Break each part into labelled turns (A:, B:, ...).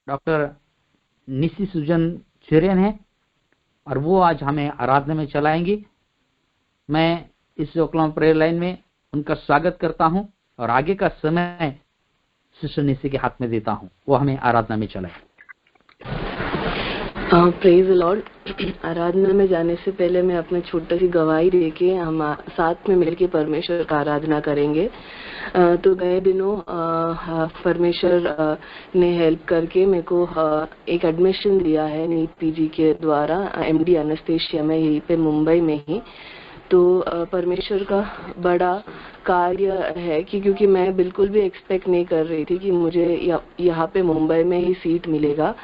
A: Doctor Nishi सुजन चेरियन है और वो आज हमें आराधना में चलाएंगी। मैं इस ओक्लाहोमा प्रेयर लाइन में उनका स्वागत करता हूं और आगे का समय सिस्टर निशी के हाथ में देता हूं, वो हमें आराधना में चलाए।
B: Praise the Lord. आराधना में जाने से पहले मैं अपने छोटी सी गवाही देके हम साथ में मिलकर परमेश्वर का आराधना करेंगे। तो गए दिनों परमेश्वर ने हेल्प करके मेरे को एक एडमिशन दिया है नीट पीजी के द्वारा एमडी एनेस्थीसिया में, यहीं पे मुंबई में ही। तो परमेश्वर का बड़ा कार्य है कि क्योंकि मैं बिल्कुल भी एक्सपेक्ट नहीं कर रही थी कि मुझे यहाँ पे मुंबई में ही सीट मिलेगा।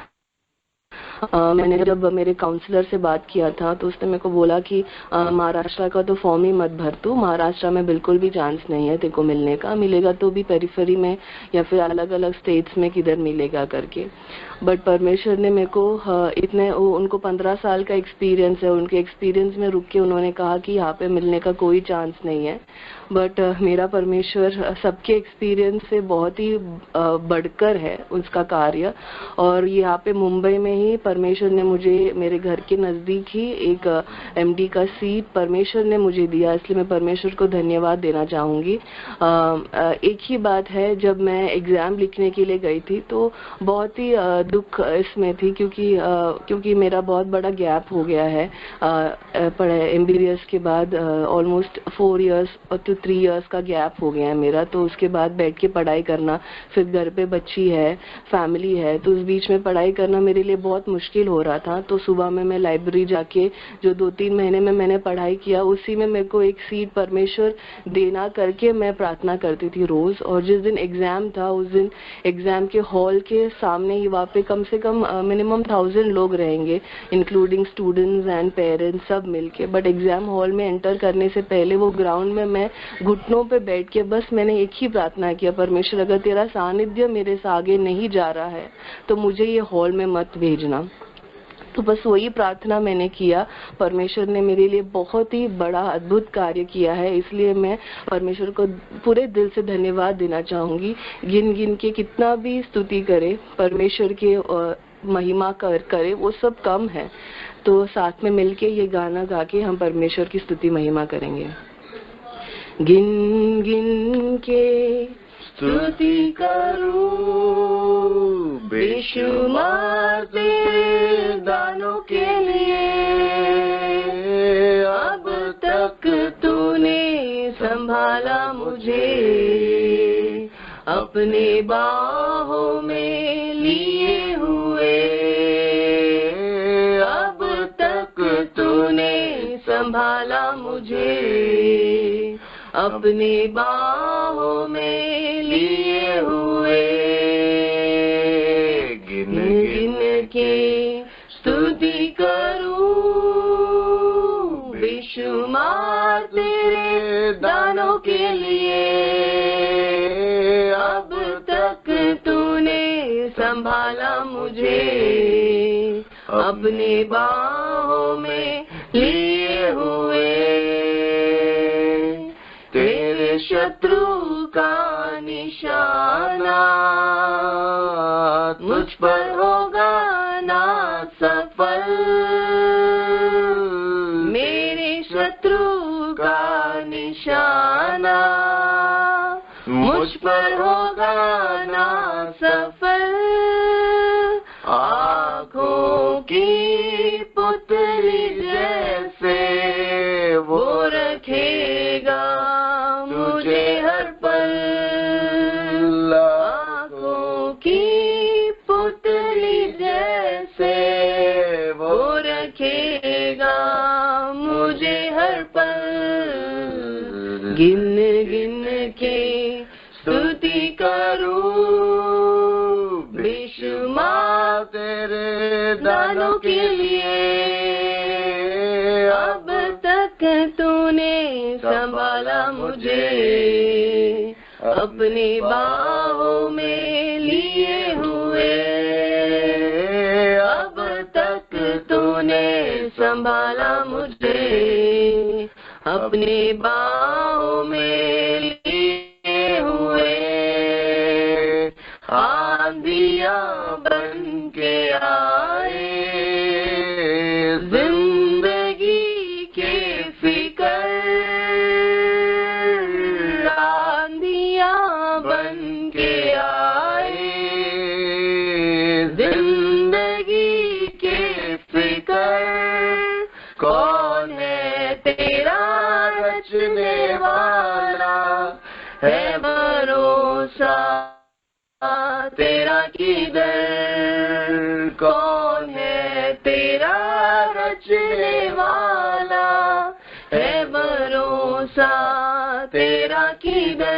B: मैंने जब मेरे काउंसलर से बात किया था तो उसने मेरे को बोला कि महाराष्ट्र का तो फॉर्म ही मत भर तू, महाराष्ट्र में बिल्कुल भी चांस नहीं है तेरे को मिलने का, मिलेगा तो भी पेरिफेरी में या फिर अलग अलग स्टेट्स में किधर मिलेगा करके। बट परमेश्वर ने मेरे को उनको 15 साल का एक्सपीरियंस है, उनके एक्सपीरियंस में रुक के उन्होंने कहा कि यहाँ पे मिलने का कोई चांस नहीं है। बट मेरा परमेश्वर सबके एक्सपीरियंस से बहुत ही बढ़कर है उसका कार्य। और यहाँ पे मुंबई में ही परमेश्वर ने मुझे मेरे घर के नज़दीक ही एक एमडी का सीट परमेश्वर ने मुझे दिया, इसलिए मैं परमेश्वर को धन्यवाद देना चाहूँगी। एक ही बात है, जब मैं एग्ज़ाम लिखने के लिए गई थी तो बहुत ही दुख इसमें थी क्योंकि मेरा बहुत बड़ा गैप हो गया है MBBS के बाद। ऑलमोस्ट 4 इयर्स तो 3 इयर्स का गैप हो गया है मेरा। तो उसके बाद बैठ के पढ़ाई करना, फिर घर पे बच्ची है, फैमिली है, तो उस बीच में पढ़ाई करना मेरे लिए बहुत मुश्किल हो रहा था। तो सुबह में मैं लाइब्रेरी जाके जो 2-3 महीने में मैंने पढ़ाई किया, उसी में मेरे को एक सीट परमेश्वर देना करके मैं प्रार्थना करती थी रोज। और जिस दिन एग्जाम था उस दिन एग्जाम के हॉल के सामने ही वहाँ पे कम से कम मिनिमम 1000 लोग रहेंगे, इंक्लूडिंग स्टूडेंट्स एंड पेरेंट्स सब मिलके। बट एग्जाम हॉल में एंटर करने से पहले वो ग्राउंड में मैं घुटनों पे बैठ के बस मैंने एक ही प्रार्थना किया, परमेश्वर अगर तेरा सानिध्य मेरे से आगे नहीं जा रहा है तो मुझे ये हॉल में मत भेजना। तो बस वही प्रार्थना मैंने किया। परमेश्वर ने मेरे लिए बहुत ही बड़ा अद्भुत कार्य किया है, इसलिए मैं परमेश्वर को पूरे दिल से धन्यवाद देना चाहूंगी। गिन गिन के कितना भी स्तुति करे, परमेश्वर के महिमा करे, वो सब कम है। तो साथ में मिलके ये गाना गा के हम परमेश्वर की स्तुति महिमा करेंगे। गिन गिन के स्तुति करूं बेशुमार तेरे दानों के लिए, अब तक तूने संभाला मुझे, अपने बाहों में लिए हुए, अब तक तूने संभाला मुझे, अपने बाहों में लिए हुए। गिन गिन के स्तुति करूं बेशुमार तेरे दानों के लिए, अब तक तूने संभाला मुझे, अपने बाहों में लिए हुए। तेरे शत्रु का निशाना मुझ पर होगा ना सफल, मेरे शत्रु का निशाना मुझ पर होगा ना सफल। आँखों की पुतली जैसे वो रखेगा मुझे हर पल, आँखों की पुतली जैसे वो रखेगा मुझे हर पल। गिन गिन के स्तुति करूं बेशुमार तेरे दानों के लिए, अब तक तूने संभाला मुझे, अपनी बाहों में लिए हुए, अब तक तूने संभाला मुझे, अपनी बाहों में लिए हुए। आंधियाँ
C: बन के आए, जिंदगी के फिकर आंधियां बन के आए, जिंदगी के फिकर कौन है तेरा रचने वाला, है भरोसा तेरा किधर, कौन है तेरा रचने वाला, है भरोसा तेरा किधर।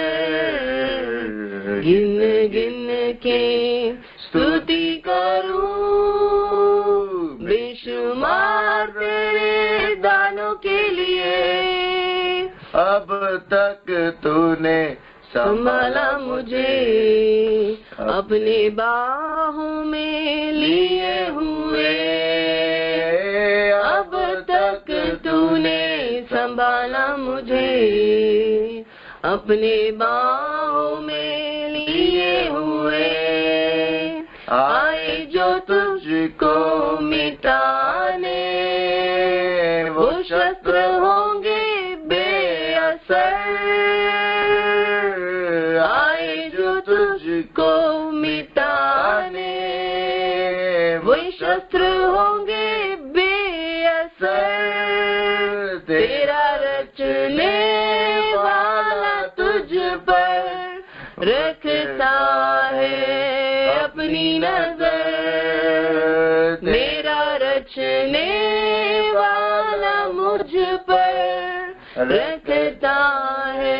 C: गिन गिन के स्तुति करूं बेशुमार तेरे दानों के लिए, अब तक तूने संभाला मुझे, अपनी बाहों में लिए हुए, अब तक तूने संभाला मुझे, अपनी बाहों में लिए हुए। आए जो तुझको मिटाने, वो शस्त्र होंगे बेअसर, आए जो तुझको मिटाने, वो शस्त्र होंगे बेअसर। तेरा रचने वाला तुझ पर रखता है अपनी नजर, मेरा रचने वाला मुझ पर रखता है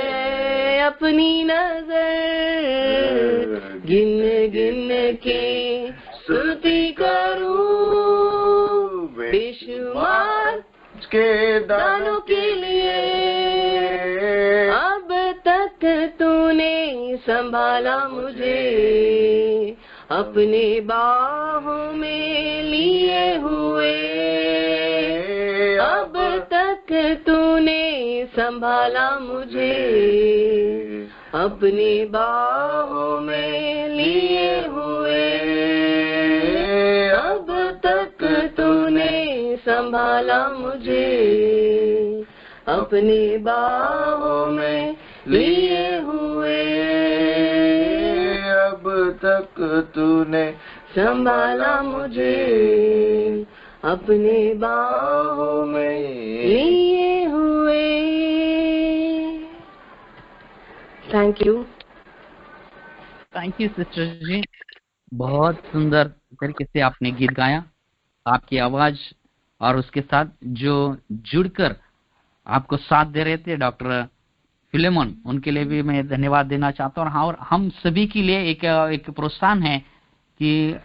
C: अपनी नजर। गिन गिन के स्तुति करूं बेशुमार के दानों के लिए, अब तक तूने संभाला मुझे, अपने बाहों में लिए हुए, अब तक तूने संभाला मुझे, अपनी बाहों में लिए हुए, अब तक तूने संभाला मुझे, अपनी बाहों में लिए हुए, अब तक तूने संभाला मुझे, अपनी बाहों में लिए हुए। थैंक यू
A: सिस्टर जी, बहुत सुंदर तरीके से आपने गीत गाया। आपकी आवाज और उसके साथ जो जुड़कर आपको साथ दे रहे थे डॉक्टर फिलेमोन, उनके लिए भी मैं धन्यवाद देना चाहता हूँ। और हम सभी के लिए एक प्रोत्साहन है कि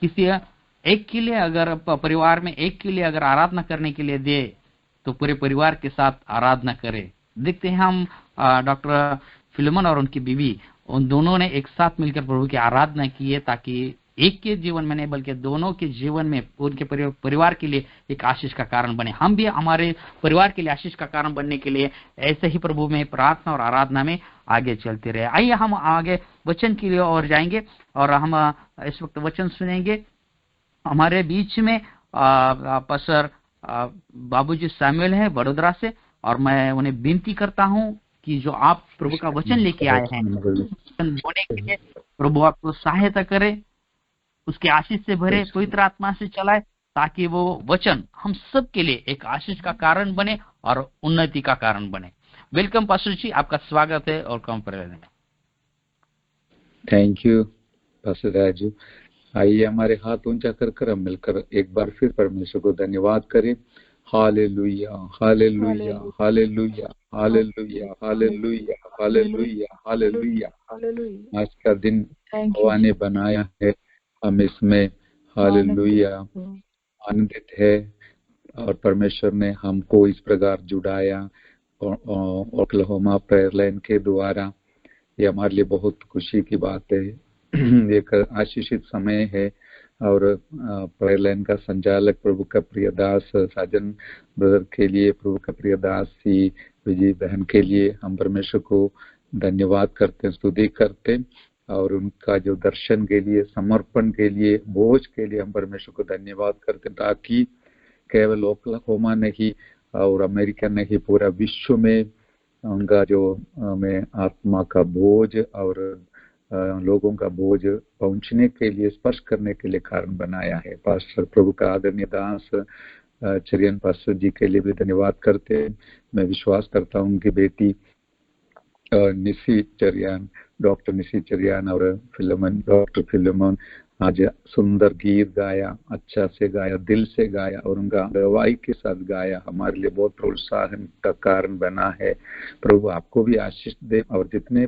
A: किसी एक के लिए, अगर परिवार में एक के लिए अगर आराधना करने के लिए दे तो पूरे परिवार के साथ आराधना करे। देखते हैं हम डॉक्टर फिलेमोन और उनकी बीवी, उन दोनों ने एक साथ मिलकर प्रभु की आराधना की है, ताकि एक के जीवन में नहीं बल्कि दोनों के जीवन में, उनके परिवार के लिए एक आशीष का कारण बने। हम भी हमारे परिवार के लिए आशीष का कारण बनने के लिए ऐसे ही प्रभु में प्रार्थना और आराधना में आगे चलते रहे। आइए हम आगे वचन के लिए और जाएंगे और हम इस वक्त वचन सुनेंगे। हमारे बीच में पास्टर बाबूजी सैमुअल है बड़ोदरा से, और मैं उन्हें विनती करता हूं कि जो आप प्रभु का वचन लेके आए हैं बोलने के लिए, प्रभु आपको सहायता करे, उसके आशीष से भरे, पवित्र आत्मा से चलाए, ताकि वो वचन हम सब के लिए एक आशीष का कारण बने और उन्नति का कारण बने। वेलकम पास्टर जी, आपका स्वागत है और काम पर लेने में।
D: Thank you pastor Raju. आइए हमारे हाथ ऊंचा कर हम मिलकर एक बार फिर परमेश्वर को धन्यवाद करें। Hallelujah, hallelujah, hallelujah, hallelujah, hallelujah, hallelujah, hallelujah. आज का दिन भगवान ने बनाया है, हम इसमें हालेलुया आनंदित है, और परमेश्वर ने हमको इस प्रकार जुड़ाया ओक्लाहोमा प्रेयर लाइन के द्वारा। ये हमारे लिए बहुत खुशी की बात है। एक आशीषित समय है, और प्रेयर लाइन का संचालक प्रभु का प्रिय दास साजन ब्रदर के लिए, प्रभु का प्रिय दास सी विजय बहन के लिए हम परमेश्वर को धन्यवाद करते हैं, स्तुति करते हैं। और उनका जो दर्शन के लिए, समर्पण के लिए, बोझ के लिए हम परमेश्वर को धन्यवाद करते, ताकि केवल ओक्लाहोमा नहीं और अमेरिका नहीं, पूरा विश्व में उनका जो में आत्मा का बोझ और लोगों का बोझ पहुंचने के लिए, स्पर्श करने के लिए कारण बनाया है। पास्टर प्रभु का आदरणीय दास चरियन पास्टर जी के लिए भी धन्यवाद करते। मैं विश्वास करता हूँ उनकी बेटी निशी चरियान, डॉक्टर निशी चरियान और डॉक्टर फिलोमन आज सुंदर गीत गाया, अच्छा से गाया, दिल से गाया और उनका गवाही के साथ गाया, हमारे लिए बहुत प्रोत्साहन का कारण बना है। प्रभु आपको भी आशीष दे और जितने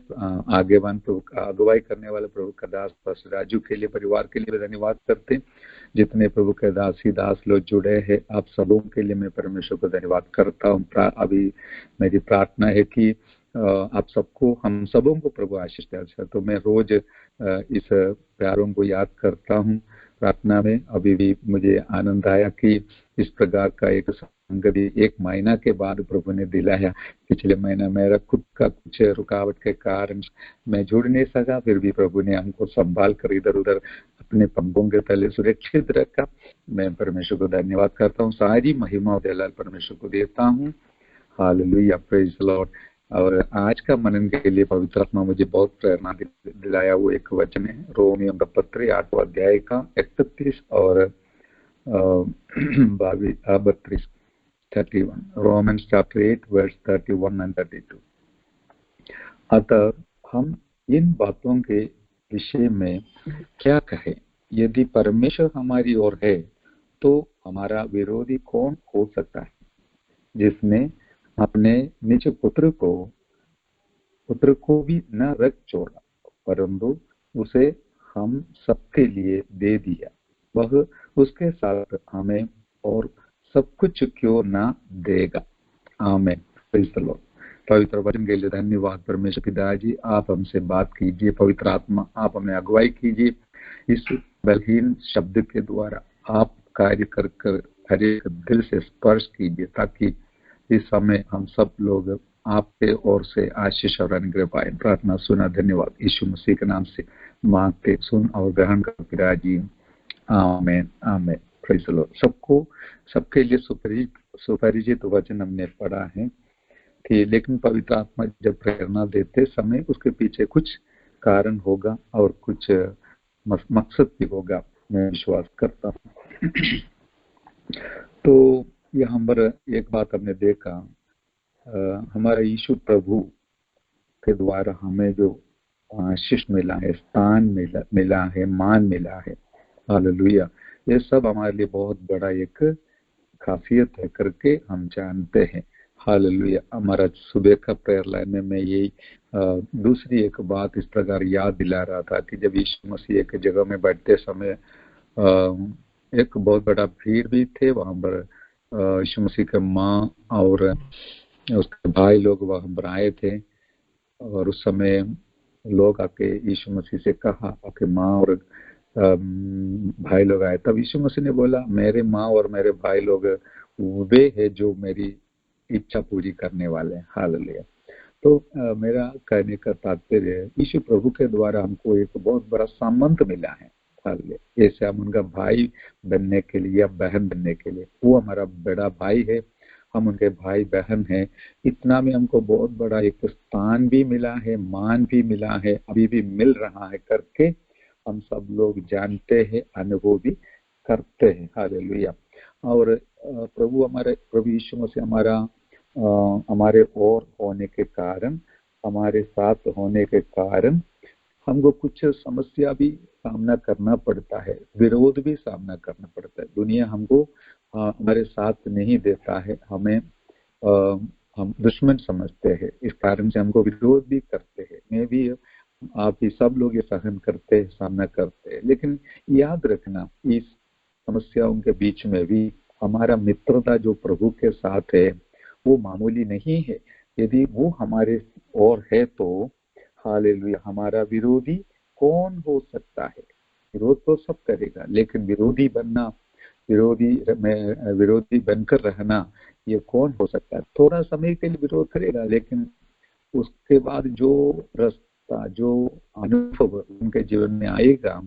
D: आगेवान प्रभु का अगुवाई करने वाले प्रभु का दास पास्टर राजू के लिए, परिवार के लिए धन्यवाद करते। जितने प्रभु के दासी दास लोग जुड़े हैं, आप सबों के लिए मैं परमेश्वर को धन्यवाद करता हूँ। अभी मेरी प्रार्थना है कि आप सबको, हम सबों को प्रभु आशीष दे। तो मैं रोज इस प्यारों को याद करता हूँ प्रार्थना में। अभी भी मुझे आनंद आया कि इस प्रकार का एक संग भी 1 महीना के बाद प्रभु ने दिलाया। पिछले महीना मेरा खुद का कुछ रुकावट के कारण मैं जुड़ नहीं सका, फिर भी प्रभु ने हमको संभाल कर इधर उधर अपने पंखों के तले सुरक्षित रखा। मैं परमेश्वर को धन्यवाद करता हूँ, सारी महिमा और दलाल परमेश्वर को देता हूँ। Hallelujah, praise the Lord. और आज का मनन के लिए पवित्र आत्मा मुझे बहुत प्रेरणा दिलाया। वो एक वचन है रोमियो का पत्र 8वां अध्याय का 31 और 32 31, रोमन्स चैप्टर 8 वर्स 31 एंड 32। अतः हम इन बातों के विषय में क्या कहें? यदि परमेश्वर हमारी ओर है तो हमारा विरोधी कौन हो सकता है? जिसने अपने निज पुत्र को भी न रख छोड़ा, परंतु उसे हम सबके लिए दे दिया, वह उसके साथ हमें और सब कुछ क्यों ना देगा? आमीन। Praise the Lord. पवित्र वचन के लिए धन्यवाद परमेश्वर पिताजी। आप हमसे बात कीजिए, पवित्र आत्मा आप हमें अगुवाई कीजिए। इस बलहीन शब्द के द्वारा आप कार्य कर हर एक दिल से स्पर्श कीजिए, ताकि इस समय हम सब लोग आपके ओर से आशीष और अनुग्रह पाए। प्रार्थना सुना, धन्यवाद। यीशु मसीह के नाम से मांगते, सुन और ग्रहण कर पिताजी। आमीन, आमीन। Praise the Lord. सबके लिए सुपरिचित वचन हमने पढ़ा है कि लेकिन पवित्र आत्मा जब प्रेरणा देते समय उसके पीछे कुछ कारण होगा और कुछ मकसद भी होगा, मैं विश्वास करता हूँ। तो यहाँ पर एक बात हमने देखा, हमारा यीशु प्रभु के द्वारा हमें जो आशीष मिला है, स्थान मिला है, मान मिला है, हालेलुया, ये सब हमारे लिए बहुत बड़ा एक खासियत है करके हम जानते हैं। हालेलुया। हमारा सुबह का प्रेयर लाइन में मैं यही दूसरी एक बात इस प्रकार याद दिला रहा था कि जब यीशु मसीह एक जगह में बैठते समय एक बहुत बड़ा भीड़ भी थे वहां पर। यीशु मसीह के माँ और उसके भाई लोग वहां पर आए थे और उस समय लोग आके यीशु मसीह से कहा, आपके माँ और भाई लोग आए। तब यीशु मसीह ने बोला, मेरे माँ और मेरे भाई लोग वे है जो मेरी इच्छा पूरी करने वाले हैं। हालेलुया। तो मेरा कहने का तात्पर्य है, यीशु प्रभु के द्वारा हमको एक बहुत बड़ा संबंध मिला है। हालेलुया। जैसे हम उनका भाई बनने के लिए या बहन बनने के लिए, वो हमारा बड़ा भाई है, हम उनके भाई बहन हैं, इतना में हमको बहुत बड़ा एक स्थान भी मिला है, मान भी मिला है, अभी भी मिल रहा है करके हम सब लोग जानते हैं, अनुभव भी करते हैं। हालेलुया। और प्रभु यीशु मसीह हमारे ओर होने के कारण, हमारे साथ होने के कारण हमको कुछ समस्या भी सामना करना पड़ता है, विरोध भी सामना करना पड़ता है। दुनिया हमको हमारे साथ नहीं देता है, हम दुश्मन समझते हैं, इस कारण से हमको विरोध भी करते हैं। मैं भी, आप भी, सब लोग ये सहन करते हैं, सामना करते हैं। लेकिन याद रखना, इस समस्याओं के बीच में भी हमारा मित्रता जो प्रभु के साथ है वो मामूली नहीं है। यदि वो हमारे ओर है तो हालेलुया, हमारा विरोधी कौन हो सकता है? विरोध तो सब करेगा, लेकिन विरोधी बनकर रहना ये कौन हो सकता है? थोड़ा समय के लिए विरोध करेगा, लेकिन उसके बाद जो रास्ता, जो अनुभव उनके जीवन में आएगा,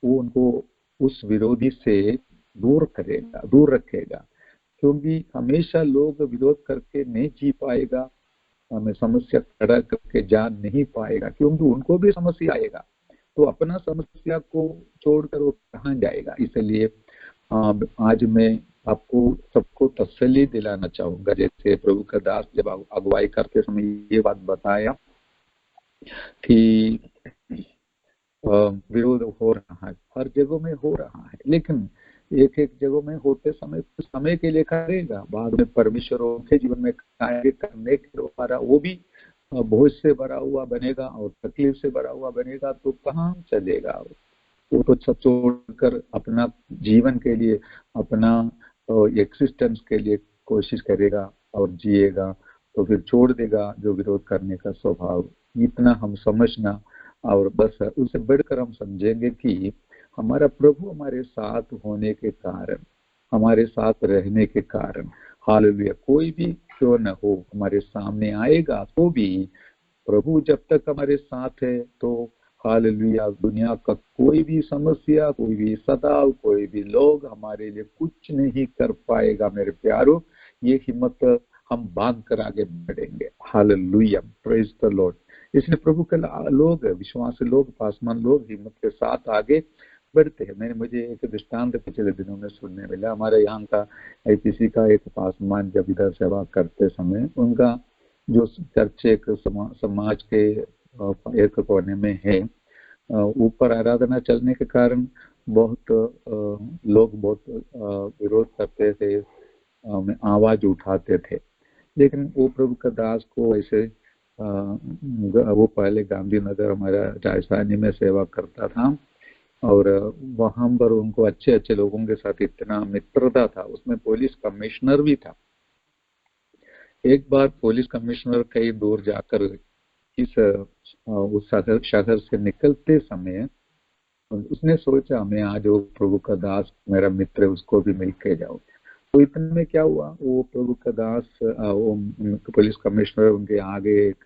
D: वो उनको उस विरोधी से दूर रखेगा। क्योंकि हमेशा लोग विरोध करके नहीं जी पाएगा, हमें समस्या खड़ा करके जा नहीं पाएगा, क्योंकि उनको भी समस्या आएगा, तो अपना समस्या को छोड़कर वो कहाँ जाएगा। इसलिए आज मैं आपको सबको तसल्ली दिलाना चाहूंगा, जैसे प्रभु का दास जब अगुवाई करते समय ये बात बताया कि विरोध हो रहा है, हर जगह में हो रहा है, लेकिन एक एक जगह में होते समय के लिए करेगा, बाद में परमेश्वर के जीवन में कार्य करने के द्वारा वो भी बोझ से भरा हुआ बनेगा और तकलीफ से भरा हुआ बनेगा, तो कहाँ चलेगा। वो तो सब छोड़कर अपना जीवन के लिए, अपना एक्सिस्टेंस के लिए कोशिश करेगा और जिएगा, तो फिर छोड़ देगा जो विरोध करने का स्वभाव। इतना हम समझना, और बस उसे बढ़कर हम समझेंगे कि हमारा प्रभु हमारे साथ होने के कारण, हमारे साथ रहने के कारण, हालेलुया, कोई भी क्यों न हो हमारे सामने आएगा तो भी प्रभु जब तक हमारे साथ है, तो हालेलुया, दुनिया का कोई भी समस्या, कोई भी सताव, कोई भी लोग हमारे लिए कुछ नहीं कर पाएगा। मेरे प्यारो, ये हिम्मत हम बांध कर आगे बढ़ेंगे। Hallelujah, praise the Lord. इसलिए प्रभु के लोग, विश्वासी लोग, पासवान लोग हिम्मत के साथ आगे बढ़ते हैं। मुझे एक दृष्टांत पिछले दिनों में सुनने मिला। हमारे यहाँ का IPC का एक पासवान जब इधर सेवा करते समय, उनका जो चर्च एक समाज के एक कोने में है, ऊपर आराधना चलने के कारण बहुत लोग बहुत विरोध करते थे, आवाज उठाते थे। लेकिन वो प्रभु का दास को ऐसे वो पहले गांधीनगर हमारा राजधानी में सेवा करता था, और वहां पर उनको अच्छे अच्छे लोगों के साथ इतना मित्रता था। उसमें पुलिस कमिश्नर भी था। एक बार पुलिस कमिश्नर कहीं दूर जाकर उस शहर से निकलते समय उसने सोचा, मैं आज वो प्रभु का दास मेरा मित्र, उसको भी मिल के जाऊं। तो इतने में क्या हुआ, वो प्रभु का दास, वो पुलिस कमिश्नर, उनके आगे एक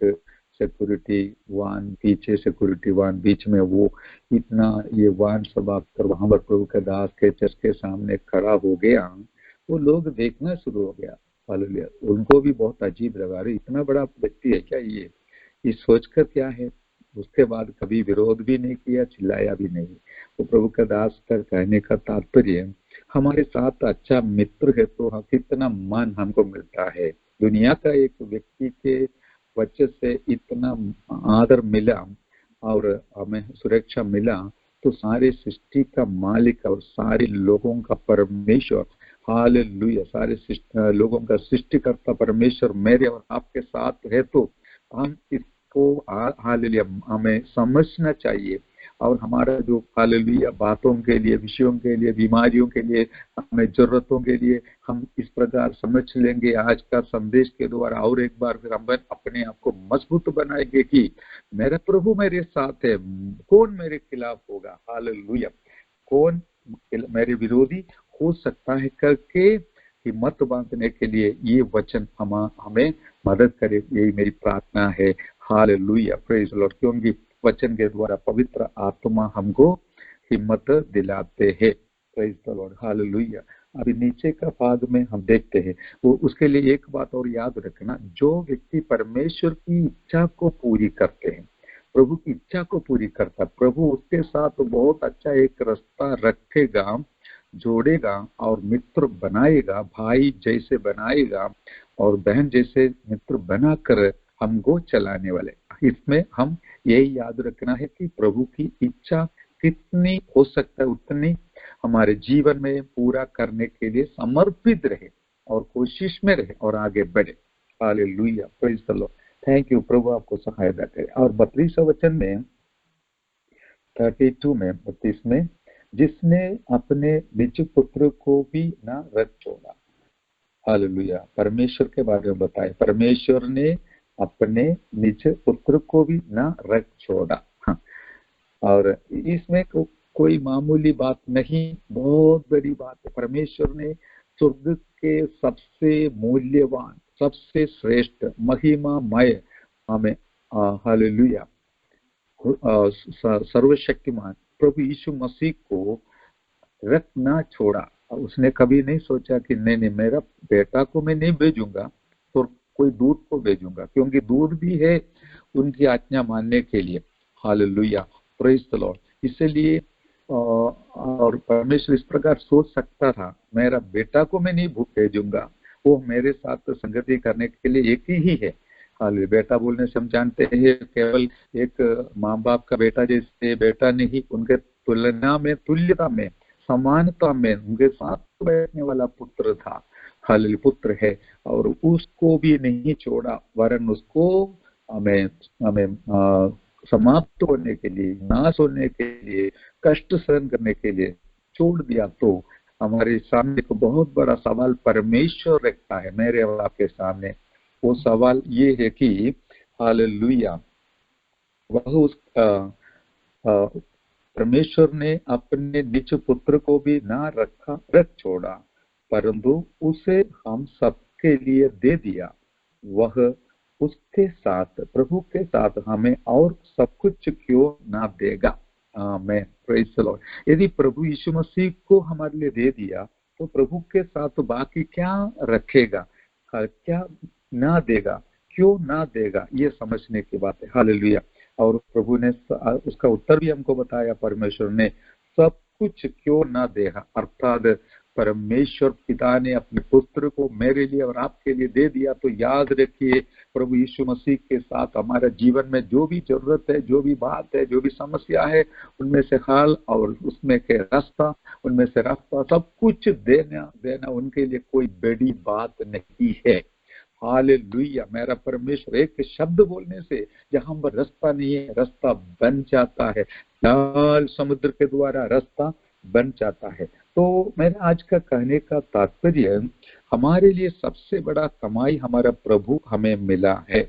D: सिक्योरिटी वान, पीछे सिक्योरिटी वान, बीच में वो इतना ये वान सब आकर वहां पर प्रभु का दास के चर्च के सामने खड़ा हो गया। वो लोग देखना शुरू हो गया। हालेलुया, उनको भी बहुत अजीब लगा, अरे इतना बड़ा व्यक्ति है क्या ये सोचकर क्या है। उसके बाद कभी विरोध भी नहीं किया, चिल्लाया भी नहीं। वो प्रभु का दास का कहने का तात्पर्य, हमारे साथ अच्छा मित्र है तो कितना मान हमको मिलता है। दुनिया का एक व्यक्ति के वजह से इतना आदर मिला और हमें सुरक्षा मिला, तो सारे सृष्टि का मालिक और सारे लोगों का परमेश्वर, हालेलुया, सारे लोगों का सृष्टिकर्ता परमेश्वर मेरे और आपके साथ है, तो हम इसको हालेलुया हमें समझना चाहिए। और हमारा जो हालेलुया बातों के लिए, विषयों के लिए, बीमारियों के लिए, हमें जरूरतों के लिए हम इस प्रकार समझ लेंगे आज का संदेश के द्वारा, और एक बार फिर हम अपने आप को मजबूत बनाएंगे कि मेरा प्रभु मेरे साथ है, कौन मेरे खिलाफ होगा। हालेलुया, कौन मेरे विरोधी हो सकता है करके हिम्मत बांधने के लिए ये वचन हमें मदद करे, यही मेरी प्रार्थना है। Hallelujah, praise the Lord. क्योंकि वचन के द्वारा पवित्र आत्मा हमको हिम्मत दिलाते हैं। Praise the Lord, hallelujah. अभी नीचे का भाग में हम देखते हैं, वो उसके लिए एक बात और याद रखना, जो व्यक्ति परमेश्वर की इच्छा को पूरी करते हैं, प्रभु की इच्छा को पूरी करता, प्रभु उसके साथ बहुत अच्छा एक रास्ता रखेगा, जोड़ेगा और मित्र बनाएगा, भाई जैसे बनाएगा और बहन जैसे मित्र बनाकर हमको चलाने वाले। इसमें हम यही याद रखना है कि प्रभु की इच्छा कितनी हो सकता है उतनी हमारे जीवन में पूरा करने के लिए समर्पित रहे और कोशिश में रहे और आगे बढ़े। Hallelujah, praise the Lord. Thank you, प्रभु आपको सहायता करे। और 32 वचन में 32 में, जिसने अपने निज पुत्र को भी न रख छोड़ा। हालेलुया, परमेश्वर के बारे में बताए, परमेश्वर ने अपने निज पुत्र को भी न रख छोड़ा। और इसमें कोई मामूली बात नहीं, बहुत बड़ी बात है। परमेश्वर ने स्वर्ग के सबसे मूल्यवान, सबसे श्रेष्ठ, महिमामय हमें हालेलुया सर्वशक्तिमान प्रभु यीशु मसीह को रख ना छोड़ा। उसने कभी नहीं सोचा कि नहीं नहीं मेरा बेटा को मैं नहीं भेजूंगा तो कोई दूत को भेजूंगा, क्योंकि दूत भी है उनकी आज्ञा मानने के लिए। Hallelujah, praise the Lord. इसलिए और परमेश्वर इस प्रकार सोच सकता था, मेरा बेटा को मैं नहीं भेजूंगा, वो मेरे साथ संगति करने के लिए एक ही है। हालेलुया। बेटा बोलने से हम जानते हैं केवल एक माँ बाप का बेटा जैसे बेटा नहीं, उनके तुलना में, तुल्यता में, समानता में उनके साथ बैठने वाला पुत्र था। हालेलुया, पुत्र है और उसको भी नहीं छोड़ा, वरन उसको हमें समाप्त होने के लिए, नाश होने के लिए, कष्ट सहन करने के लिए छोड़ दिया। तो हमारे सामने को बहुत बड़ा सवाल परमेश्वर रखता है मेरे और आपके सामने। वो सवाल ये है कि हालेलुया, वह उस परमेश्वर ने अपने निज पुत्र को भी ना रख छोड़ा, परंतु उसे हम सबके लिए दे दिया। वह उसके साथ, प्रभु के साथ हमें और सब कुछ क्यों ना देगा। आमीन, प्रेज द लॉर्ड। यदि प्रभु यीशु मसीह को हमारे लिए दे दिया तो प्रभु के साथ बाकी क्या रखेगा, क्या ना देगा, क्यों ना देगा, ये समझने की बात है। हालेलुया। और प्रभु ने उसका उत्तर भी हमको बताया, परमेश्वर ने सब कुछ क्यों ना देगा, अर्थात परमेश्वर पिता ने अपने पुत्र को मेरे लिए और आपके लिए दे दिया। तो याद रखिए, प्रभु यीशु मसीह के साथ हमारा जीवन में जो भी जरूरत है, जो भी बात है, जो भी समस्या है, उनमें से हाल और उसमें के रास्ता, उनमें से रास्ता, सब कुछ देना उनके लिए कोई बड़ी बात नहीं है। हालेलुया। मेरा परमेश्वर एक शब्द बोलने से जहां पर रास्ता नहीं है, रास्ता बन जाता है। लाल समुद्र के द्वारा रास्ता बन जाता है। तो मेरा आज का कहने का तात्पर्य, हमारे लिए सबसे बड़ा कमाई हमारा प्रभु हमें मिला है।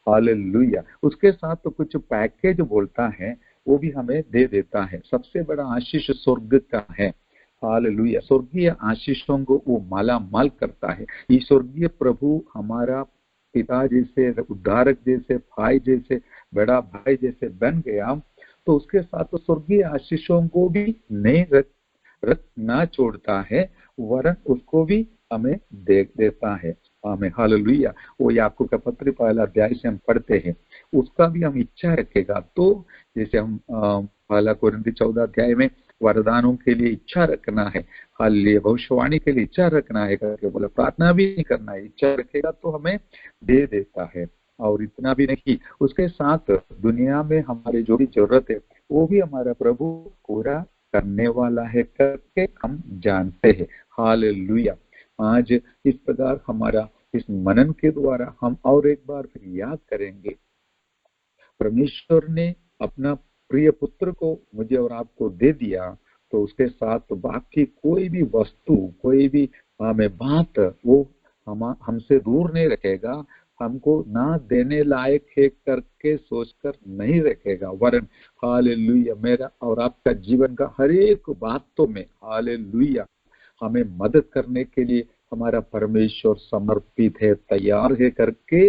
D: हालेलुया। उसके साथ तो कुछ पैकेज बोलता है, वो भी हमें दे देता है। सबसे बड़ा आशीष स्वर्ग का है। हालेलुया। स्वर्गीय आशीषों को वो माला माल करता है। ये स्वर्गीय प्रभु हमारा पिता जैसे, उद्धारक जैसे, भाई जैसे, बड़ा भाई जैसे बन गया, तो उसके साथ तो स्वर्गीय आशीषों को भी नहीं रख ना छोड़ता है, वरन उसको भी हमें दे देता है। हमें हालेलुया। वो याकूब का पत्र पहला अध्याय से हम पढ़ते हैं, उसका भी हम इच्छा रखेगा। तो जैसे हम पहला कोरिन्थी 14 अध्याय में वरदानों के लिए इच्छा रखना है, हालेलुया, भविष्यवाणी के लिए इच्छा रखना है करके बोला, प्रार्थना भी नहीं करना है, इच्छा रखेगा तो हमें दे देता है। और इतना भी नहीं, उसके साथ दुनिया में हमारी जो भी जरूरत है वो भी हमारा प्रभु पूरा करने वाला है करके हम जानते हैं। हालेलुया। आज इस प्रकार हमारा इस मनन के द्वारा हम और एक बार फिर याद करेंगे, परमेश्वर ने अपना प्रिय पुत्र को मुझे और आपको दे दिया, तो उसके साथ बाकी कोई भी वस्तु, कोई भी हमें बात वो हमसे दूर नहीं रखेगा, हमको ना देने लायक है करके सोचकर नहीं रखेगा, वरन हालेलुया मेरा और आपका जीवन का हर एक बातों में हालेलुया हमें मदद करने के लिए हमारा परमेश्वर समर्पित है, तैयार है करके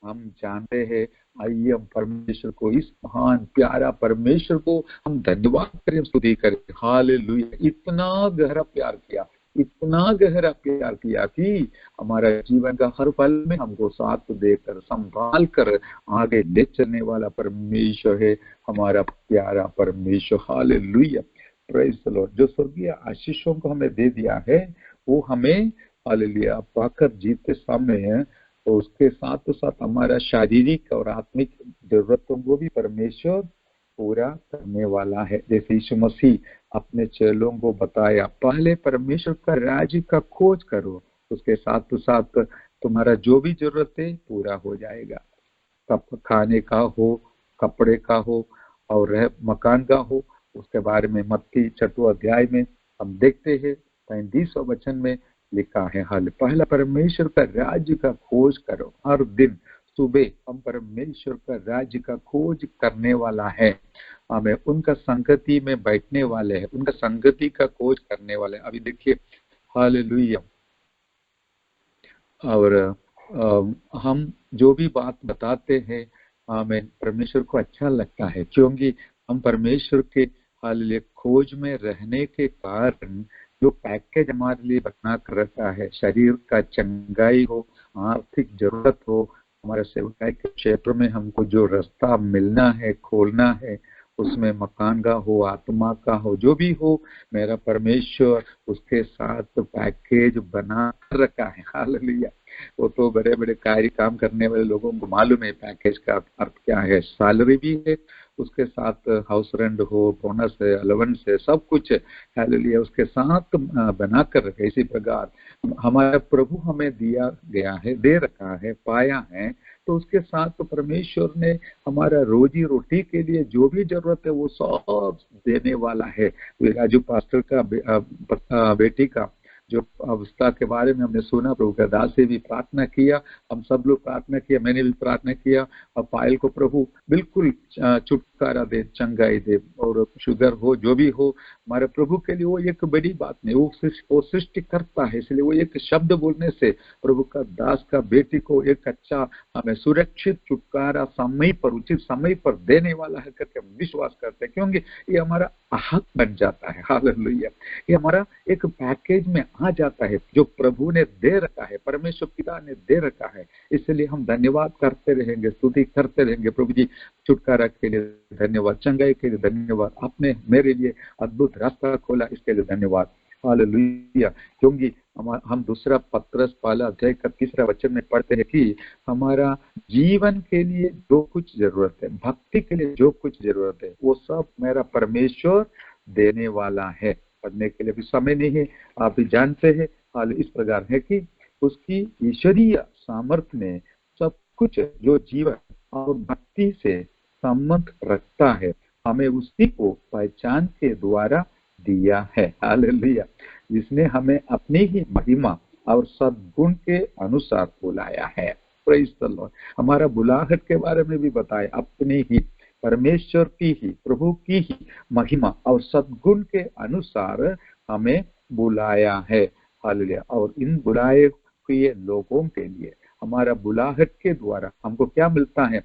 D: हम जानते हैं। आइए हम परमेश्वर को, इस महान प्यारा परमेश्वर को हम धन्यवाद करें, स्तुति करें। हालेलुया। इतना गहरा प्यार किया, इतना गहरा प्यार किया कि हमारा जीवन का हर पल में हमको साथ देकर, संभाल कर आगे ले चलने वाला परमेश्वर है हमारा प्यारा परमेश्वर। Hallelujah, praise the Lord. जो स्वर्गीय आशीषों को हमें दे दिया है वो हमें हालेलुया पाकर जीते सामने है। तो उसके साथ तो साथ हमारा शारीरिक और आत्मिक जरूरतों को भी परमेश्वर पूरा करने वाला है। जैसे यीशु मसीह अपने चेलों को बताया, पहले परमेश्वर का राज्य का खोज करो, उसके साथ तो साथ तुम्हारा जो भी जरूरत है पूरा हो जाएगा। कब खाने का हो, कपड़े का हो और मकान का हो, उसके बारे में मत्ती 6 अध्याय में हम देखते हैं 35वां वचन में लिखा है, हाल पहला परमेश्वर का राज्य का खोज करो। हर दिन सुबह हम परमेश्वर का राज्य का खोज करने वाला है, हमें उनका संगति में बैठने वाले हैं, उनका संगति का खोज करने वाले हैं। अभी देखिए हालेलुया। और हम जो भी बात बताते हैं आमीन। परमेश्वर को अच्छा लगता है क्योंकि हम परमेश्वर के हालेलुया खोज में रहने के कारण जो पैकेज हमारे लिए बना कर रखा है, शरीर का चंगाई हो, आर्थिक जरूरत हो, हमारे सेवकाई के क्षेत्र में हमको जो रास्ता मिलना है, खोलना है, उसमें मकान का हो, आत्मा का हो, जो भी हो, मेरा परमेश्वर उसके साथ पैकेज बना कर रखा है। हालेलुया। वो तो बड़े बड़े कार्य काम करने वाले लोगों को मालूम है पैकेज का अर्थ क्या है। सैलरी भी है, उसके साथ हाउस रेंट हो, बोनस है, अलाउंस है, सब कुछ है। हालेलुया। उसके साथ बना कर रखे। इसी प्रकार हमारा प्रभु हमें दिया गया है, दे रखा है, पाया है, तो उसके साथ तो परमेश्वर ने हमारा रोजी रोटी के लिए जो भी जरूरत है वो सब देने वाला है। राजू पास्टर का बेटी का जो अवस्था के बारे में हमने सुना, प्रभु का दास से भी प्रार्थना किया, हम सब लोग प्रार्थना किया, मैंने भी प्रार्थना किया। और पायल को प्रभु बिल्कुल छुटकारा दे, चंगाई दे, और शुगर हो, जो भी हो, हमारे प्रभु के लिए वो एक बड़ी बात नहीं, वो सृष्टि करता है। इसलिए वो एक शब्द बोलने से प्रभु का दास का बेटी को एक अच्छा हमें सुरक्षित छुटकारा समय पर, उचित समय पर देने वाला है करके हम विश्वास करते हैं, क्योंकि ये हमारा हक बन जाता है। हालेलुया। ये हमारा एक पैकेज में आ जाता है जो प्रभु ने दे रखा है, परमेश्वर पिता ने दे रखा है। इसलिए हम धन्यवाद करते रहेंगे, स्तुति करते रहेंगे। प्रभु जी, छुटकारा के लिए धन्यवाद, चंगाई के लिए धन्यवाद, आपने मेरे लिए अद्भुत रास्ता खोला, इसके लिए धन्यवाद। हालेलुया। क्योंकि हम दूसरा पत्रस पहला अध्याय का 3 वचन में पढ़ते हैं कि हमारा जीवन के लिए जो कुछ जरूरत है, भक्ति के लिए जो कुछ जरूरत है, वो सब मेरा परमेश्वर देने वाला है। पढ़ने के लिए भी समय नहीं है, आप भी जानते हैं। हाल इस प्रकार है कि उसकी ईश्वरीय सामर्थ्य ने सब कुछ जो जीवन और भक्ति से संबंध रखता है, हमें उसी को पहचान के द्वारा दिया है। हालेलुया। जिसने हमें अपनी ही महिमा और सद्गुण के अनुसार बुलाया है। Praise the Lord. हमारा बुलाहट के बारे में भी बताया, अपनी ही, परमेश्वर की ही, प्रभु की ही महिमा और सद्गुण के अनुसार हमें बुलाया है। हालेलुया। और इन बुलाए हुए लोगों के लिए हमारा बुलाहट के द्वारा हमको क्या मिलता है?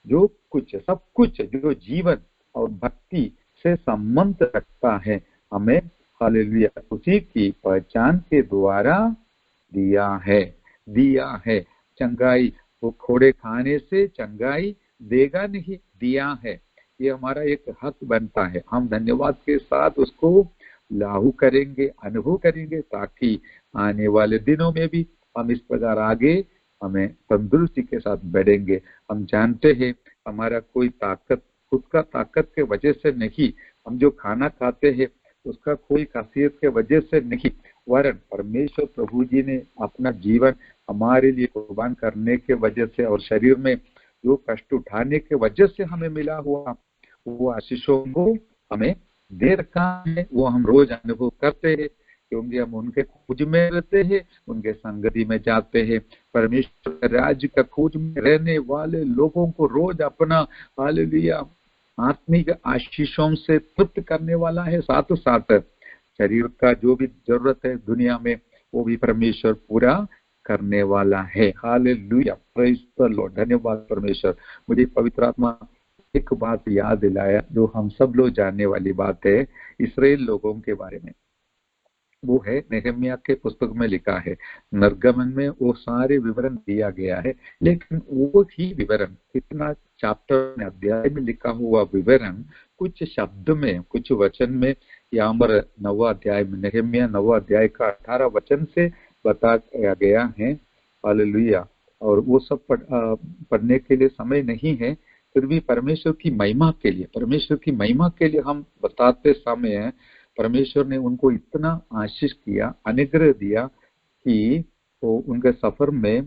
D: जो कुछ, सब कुछ जो जीवन और भक्ति से संबंध रखता है, हमें हालेलुया उसी की पहचान के द्वारा दिया है। चंगाई, वो खोड़े खाने से चंगाई देगा नहीं, दिया है। ये हमारा एक हक बनता है। हम धन्यवाद के साथ उसको लागू करेंगे, अनुभव करेंगे, ताकि आने वाले दिनों में भी हम इस प्रकार आगे हमें तंदुरुस्ती के साथ बढ़ेंगे। हम जानते हैं हमारा कोई ताकत, खुद का ताकत के वजह से नहीं, हम जो खाना खाते हैं उसका कोई खासियत के वजह से नहीं, वरन परमेश्वर प्रभु जी ने अपना जीवन हमारे लिए कुर्बान करने के वजह से और शरीर में जो कष्ट उठाने के वजह से हमें मिला हुआ वो आशीषों को हमें दे रखा है। वो हम रोज अनुभव करते हैं, क्योंकि हम उनके खोज में रहते हैं, उनके संगति में जाते हैं। परमेश्वर राज्य का खोज में रहने वाले लोगों को रोज अपना हालेलुया आत्मिक आशीषों से तृप्त करने वाला है। साथ साथ शरीर का जो भी जरूरत है दुनिया में, वो भी परमेश्वर पूरा करने वाला है। हालेलुया। Praise the Lord. धन्यवाद परमेश्वर। मुझे पवित्र आत्मा एक बात याद दिलाया जो हम सब लोग जानने वाली बात है इस्राएल लोगों के बारे में। वो है नेहम्याह के पुस्तक में लिखा है, निर्गमन में वो सारे विवरण दिया गया है, लेकिन वो ही विवरण कितना चैप्टर में, अध्याय में लिखा हुआ विवरण कुछ शब्द में, कुछ वचन में, यहाँ पर 9वां अध्याय में, नेहम्याह 9वां अध्याय का 18 वचन से बताया गया है। हालेलुया। और वो सब पढ़ने के लिए समय नहीं है, फिर भी परमेश्वर की महिमा के लिए हम बताते समय परमेश्वर ने उनको इतना आशीष किया, अनुग्रह दिया कि वो उनके सफर में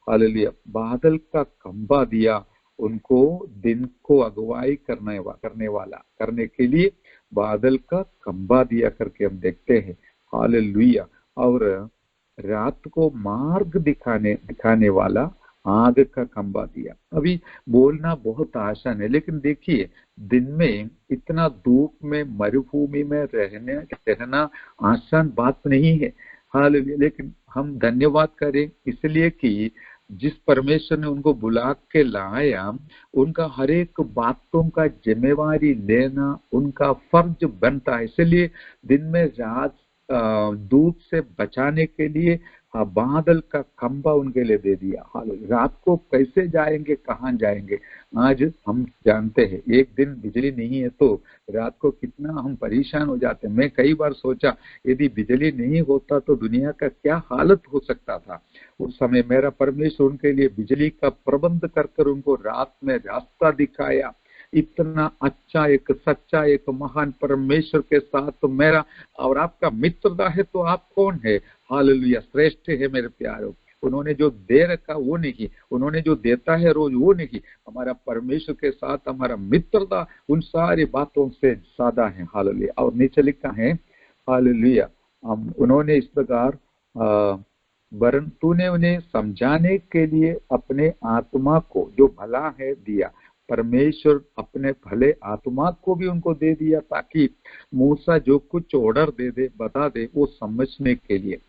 D: हालेलुया बादल का खंभा दिया, उनको दिन को अगुवाई करने के लिए बादल का खंभा दिया करके हम देखते हैं। हालेलुया। और रात को मार्ग दिखाने वाला आग का खंभा दिया। अभी बोलना बहुत आसान है, लेकिन देखिए दिन में इतना धूप में, मरुभूमि में रहना आसान बात नहीं है। हालेलुया। लेकिन हम धन्यवाद करें इसलिए कि जिस परमेश्वर ने उनको बुला के लाया, उनका हर एक बातों का जिम्मेवारी लेना उनका फर्ज बनता है। इसलिए दिन में रात धूप से बचाने के लिए बादल का खंभा उनके लिए दे दिया। रात को कैसे जाएंगे, कहाँ जाएंगे? आज हम जानते हैं एक दिन बिजली नहीं है तो रात को कितना हम परेशान हो जाते हैं। मैं कई बार सोचा यदि बिजली नहीं होता तो दुनिया का क्या हालत हो सकता था। उस समय मेरा परमेश्वर उनके लिए बिजली का प्रबंध कर उनको रात में रास्ता दिखाया। इतना अच्छा एक सच्चा एक महान परमेश्वर के साथ तो मेरा और आपका मित्रता है, तो आप कौन है? हालेलुया, श्रेष्ठ है मेरे प्यारों। उन्होंने जो दे रखा वो नहीं, उन्होंने जो देता है रोज वो नहीं। हमारा परमेश्वर के साथ हमारा मित्रता उन सारी बातों से ज्यादा है। हालेलुया। और नीचे लिखा है हालेलुया, उन्होंने इस प्रकार वरन तूने उन्हें समझाने के लिए अपने आत्मा को जो भला है दिया। परमेश्वर अपने भले आत्मा को भी उनको दे दिया ताकि मूसा जो कुछ ऑर्डर दे दे, बता दे, वो समझने के लिए।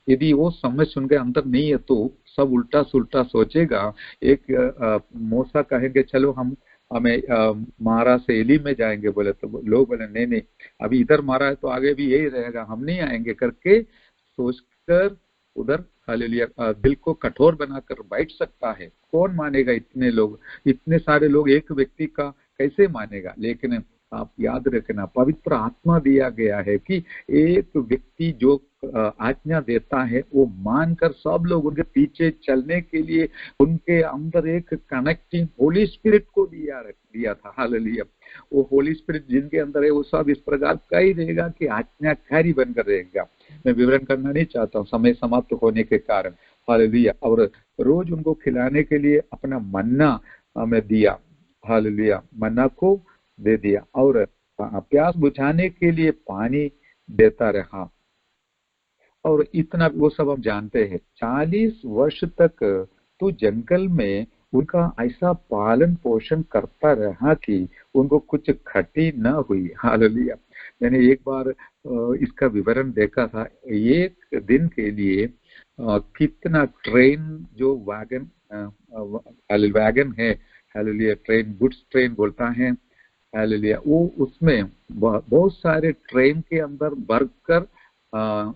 D: यदि वो समझ उनके अंदर नहीं है तो सब उल्टा सुल्टा सोचेगा। एक मूसा कहेंगे चलो हमें मारा से एली में जाएंगे, बोले तो लोग बोले नहीं, अभी इधर मारा है तो आगे भी यही रहेगा, हम नहीं आएंगे करके सोचकर उधर हालेलुया दिल को कठोर बनाकर बैठ सकता है। कौन मानेगा? इतने लोग, इतने सारे लोग एक व्यक्ति का कैसे मानेगा? लेकिन आप याद रखना, पवित्र आत्मा दिया गया है कि एक व्यक्ति जो आज्ञा देता है वो मानकर सब लोग उनके पीछे चलने के लिए उनके अंदर एक कनेक्टिंग होली स्पिरिट को दिया था। हालेलुया। वो होली स्पिरिट जिनके अंदर है वो सब इस प्रकार का ही रहेगा कि आज्ञाकारी बनकर रहेगा। मैं विवरण करना नहीं चाहता हूँ समय समाप्त होने के कारण। हालेलुया। और रोज उनको खिलाने के लिए अपना मन्ना हमें दिया। हालेलुया, मन्ना को दे दिया और प्यास बुझाने के लिए पानी देता रहा। और इतना वो सब हम जानते हैं। 40 वर्ष तक तो जंगल में उनका ऐसा पालन पोषण करता रहा कि उनको कुछ खटी न हुई। हालेलुया। मैंने एक बार इसका विवरण देखा था। एक दिन के लिए कितना ट्रेन जो वैगन है, हालेलुया, ट्रेन गुड्स ट्रेन बोलता है, हालेलुया, वो उसमें बहुत सारे ट्रेन के अंदर भरकर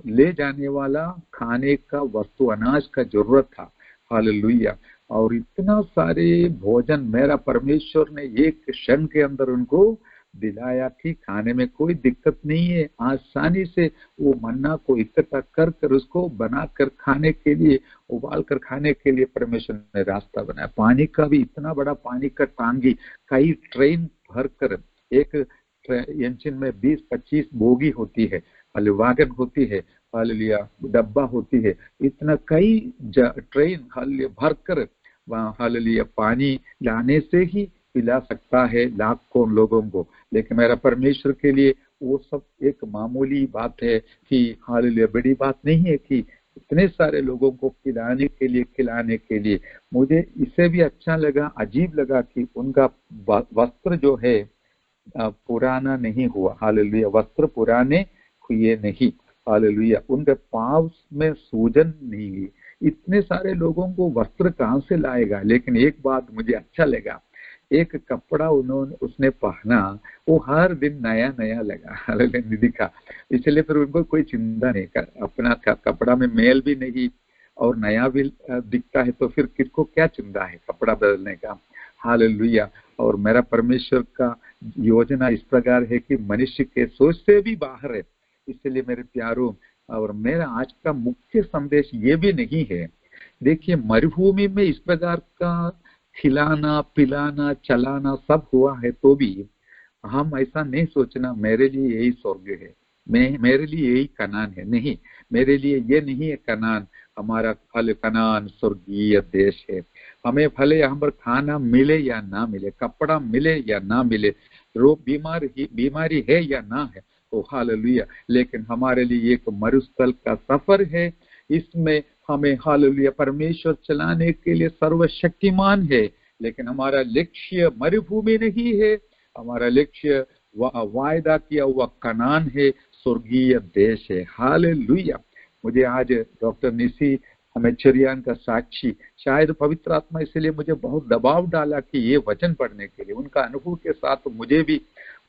D: ले जाने वाला खाने का वस्तु, अनाज का जरूरत था। हालेलुया। और इतना सारे भोजन मेरा परमेश्वर ने एक क्षण के अंदर उनको दिलाया कि खाने में कोई दिक्कत नहीं है। आसानी से वो मन्ना को इकट्ठा कर उसको बनाकर खाने के लिए, उबाल कर खाने के लिए परमेश्वर ने रास्ता बनाया। पानी का भी इतना बड़ा पानी का टांगी कई ट्रेन भरकर, एक इंजन में 20-25 बोगी होती है, वागन होती है, हालेलुया, डब्बा होती है, इतना कई ट्रेन हालेलुया भरकर हालेलुया पानी लाने से ही पिला सकता है लाखों लोगों को। लेकिन मेरा परमेश्वर के लिए वो सब एक मामूली बात है कि हालेलुया, बड़ी बात नहीं है कि इतने सारे लोगों को पिलाने के लिए, खिलाने के लिए। मुझे इससे भी अच्छा लगा, अजीब लगा कि उनका वस्त्र जो है पुराना नहीं हुआ। हालेलुया, वस्त्र पुराने हुए नहीं। हालेलुया, उनके पांव में सूजन नहीं हुई। इतने सारे लोगों को वस्त्र कहाँ से लाएगा? लेकिन एक बात मुझे अच्छा लगा, एक कपड़ा उसने पहना, वो हर दिन नया नया लगा। हालेलुया, दिखा, इसलिए फिर उनको कोई चिंता नहीं कर, अपना कपड़ा में मेल भी नहीं और नया भी दिखता है तो फिर किसको क्या चिंता है कपड़ा बदलने का। हालेलुया। और मेरा परमेश्वर का योजना इस प्रकार है कि मनुष्य के सोच से भी बाहर है। इसलिए मेरे प्यारों, और मेरा आज का मुख्य संदेश ये भी नहीं है, देखिए मरुभूमि में इस प्रकार का खिलाना, पिलाना, चलाना सब हुआ है तो भी हम ऐसा नहीं सोचना मेरे लिए यही स्वर्ग है, मेरे लिए यही कनान है। नहीं, मेरे लिए ये नहीं है कनान। हमारा फल कनान स्वर्गीय देश है। हमें भले यहाँ पर खाना मिले या ना मिले, कपड़ा मिले या ना मिले, रोग बीमारी है या ना है, तो हालेलुया, लेकिन हमारे लिए एक मरुस्थल का सफर है। इसमें हमें हालेलुया परमेश्वर चलाने के लिए सर्वशक्तिमान है। लेकिन हमारा लक्ष्य मरुभूमि नहीं है, हमारा लक्ष्य वायदा किया हुआ कनान है, स्वर्गीय देश है। हालेलुया। मुझे आज डॉक्टर निसी हमें चरियान का साक्षी, शायद पवित्र आत्मा इसलिए मुझे बहुत दबाव डाला कि ये वचन पढ़ने के लिए, उनका अनुभव के साथ मुझे भी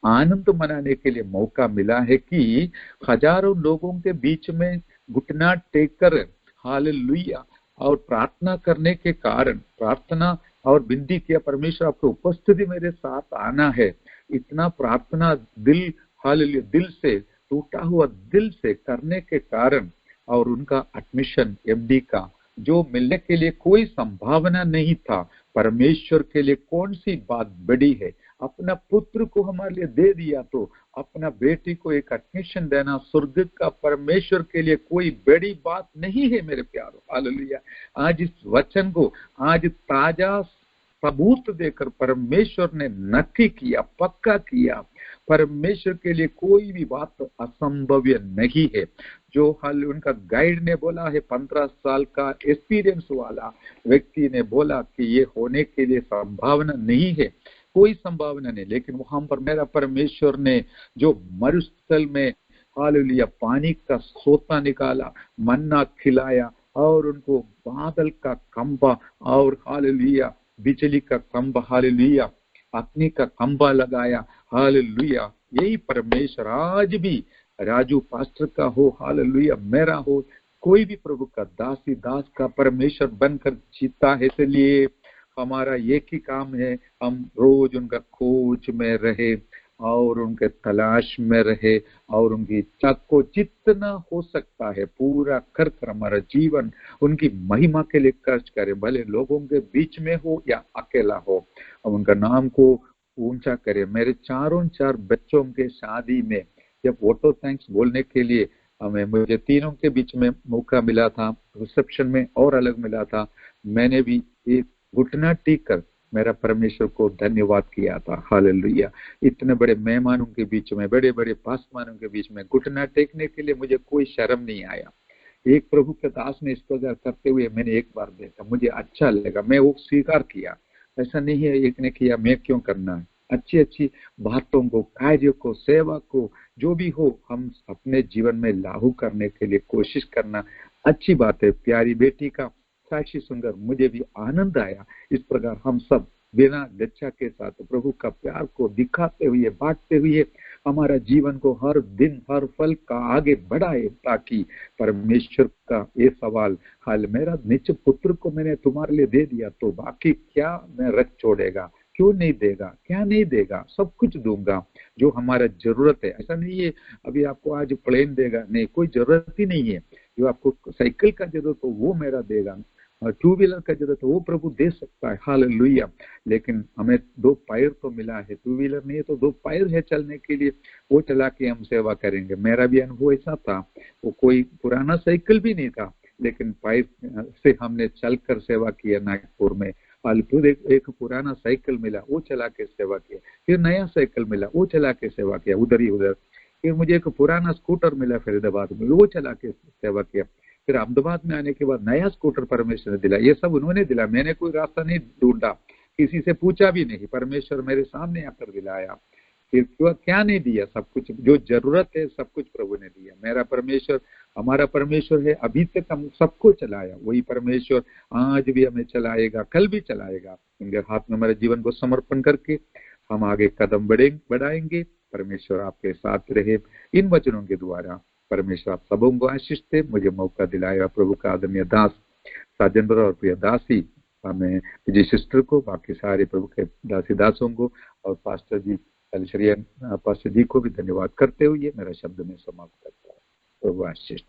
D: आनंद मनाने के लिए मौका मिला है कि हजारों लोगों के बीच में घुटना टेक कर हालेलुया और प्रार्थना करने के कारण, प्रार्थना और विनती किया परमेश्वर आपकी उपस्थिति मेरे साथ आना है। इतना प्रार्थना दिल हालेलुया दिल से, टूटा हुआ दिल से करने के कारण, और उनका एडमिशन एमडी का जो मिलने के लिए कोई संभावना नहीं था, परमेश्वर के लिए कौन सी बात बड़ी है। अपना पुत्र को हमारे लिए दे दिया तो अपना बेटी को एक एडमिशन देना स्वर्ग का परमेश्वर के लिए कोई बड़ी बात नहीं है मेरे प्यारो। हालेलुया। आज इस वचन को आज ताजा सबूत देकर परमेश्वर ने नक्की किया, पक्का किया। परमेश्वर के लिए कोई भी बात असंभव नहीं है। जो हाल उनका गाइड ने बोला है, 15 साल का एक्सपीरियंस वाला व्यक्ति ने बोला कि ये होने के लिए संभावना नहीं है, कोई संभावना नहीं, लेकिन वहां पर मेरा परमेश्वर ने जो मरुस्थल में हालेलुया पानी का सोता निकाला, मन्ना खिलाया, और उनको बादल का खंभा और हालेलुया बिजली का खंभा, हालेलुया अग्नि का खंभा लगाया। हालेलुया। यही परमेश्वर आज भी राजू पास्टर का हो, हालेलुया मेरा हो, कोई भी प्रभु का दासी दास का परमेश्वर बनकर जीता है। इसलिए हमारा एक ही काम है, हम रोज उनका खोज में रहे और उनके तलाश में रहे और उनकी इच्छा को जितना हो सकता है पूरा कर कर हमारा जीवन उनकी महिमा के लिए खर्च करें, भले लोगों के बीच में हो या अकेला हो, हम उनका नाम को ऊंचा करें। मेरे चारों 4 बच्चों के शादी में जब वोटो थैंक्स बोलने के लिए मुझे तीनों के बीच में मौका मिला था, रिसेप्शन में और अलग मिला था, मैंने भी एक घुटना टेक कर मेरा परमेश्वर को धन्यवाद किया था। हालेलुया। इतने बड़े मेहमानों के बीच में, बड़े बड़े पासवानों के बीच में घुटना टेकने के लिए मुझे कोई शर्म नहीं आया। एक प्रभु के दास ने इस प्रकार करते हुए मैंने एक बार देखा, मुझे अच्छा लगा, मैं वो स्वीकार किया। ऐसा नहीं है एक ने किया मैं क्यों करना है। अच्छी अच्छी बातों को, कार्य को, सेवा को, जो भी हो हम अपने जीवन में लागू करने के लिए कोशिश करना अच्छी बात है। प्यारी बेटी का साक्षी सुनकर मुझे भी आनंद आया। इस प्रकार हम सब बिना लज्जा के साथ प्रभु का प्यार को दिखाते हुए, बांटते हुए हमारा जीवन को हर दिन हर पल का आगे बढ़ाए, ताकि परमेश्वर का ये सवाल, हाल मेरा निज पुत्र को मैंने तुम्हारे लिए दे दिया तो बाकी क्या मैं रख छोड़ेगा, क्यों नहीं देगा, क्या नहीं देगा, सब कुछ दूंगा जो हमारा जरूरत है। ऐसा नहीं है अभी आपको आज प्लेन देगा, नहीं, कोई जरूरत ही नहीं है। जो आपको साइकिल का जरूरत हो वो मेरा देगा, और 2 व्हीलर का जरूरत है वो प्रभु दे सकता है। हालेलुया। लेकिन हमें 2 पैर तो मिला है, 2 व्हीलर नहीं है तो 2 पैर है चलने के लिए, वो चला के हम सेवा करेंगे। मेरा भी अनुभव ऐसा था, वो कोई पुराना साइकिल भी नहीं था, लेकिन पैर से हमने चलकर सेवा किया नागपुर में। फिर एक पुराना साइकिल मिला, वो चला के सेवा किया, फिर नया साइकिल मिला, वो चला के सेवा किया उधर ही उधर। फिर मुझे एक पुराना स्कूटर मिला फरीदाबाद में, वो चला के सेवा किया। फिर अहमदाबाद में आने के बाद नया स्कूटर परमेश्वर ने दिला, ये सब उन्होंने दिला, मैंने कोई रास्ता नहीं ढूंढा, किसी से पूछा भी नहीं, परमेश्वर मेरे सामने आकर दिलाया। फिर क्या नहीं दिया, सब कुछ जो जरूरत है सब कुछ प्रभु ने दिया। मेरा परमेश्वर हमारा परमेश्वर है, अभी तक हम सबको चलाया, वही परमेश्वर आज भी हमें चलाएगा, कल भी चलाएगा। उनके हाथ में हमारे जीवन को समर्पण करके हम आगे कदम बढ़ाएंगे। परमेश्वर आपके साथ रहे। इन वचनों के द्वारा परमेश्वर आप सबों को आशीष दे। मुझे मौका दिलाया प्रभु का आदरणीय दास साजन और प्रिय दासी हमें विजय सिस्टर को, बाकी सारे प्रभु के दासी दासों को और पास्टर जी शरियन पास्टर जी को भी धन्यवाद करते हुए मेरा शब्द में समाप्त करता हूँ। प्रभु आशीष।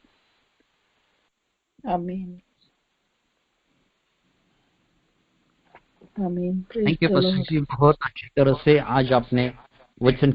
B: आमीन। आमीन।
A: थैंक यू पास्टर जी, बहुत अच्छी तरह से आज आपने वचन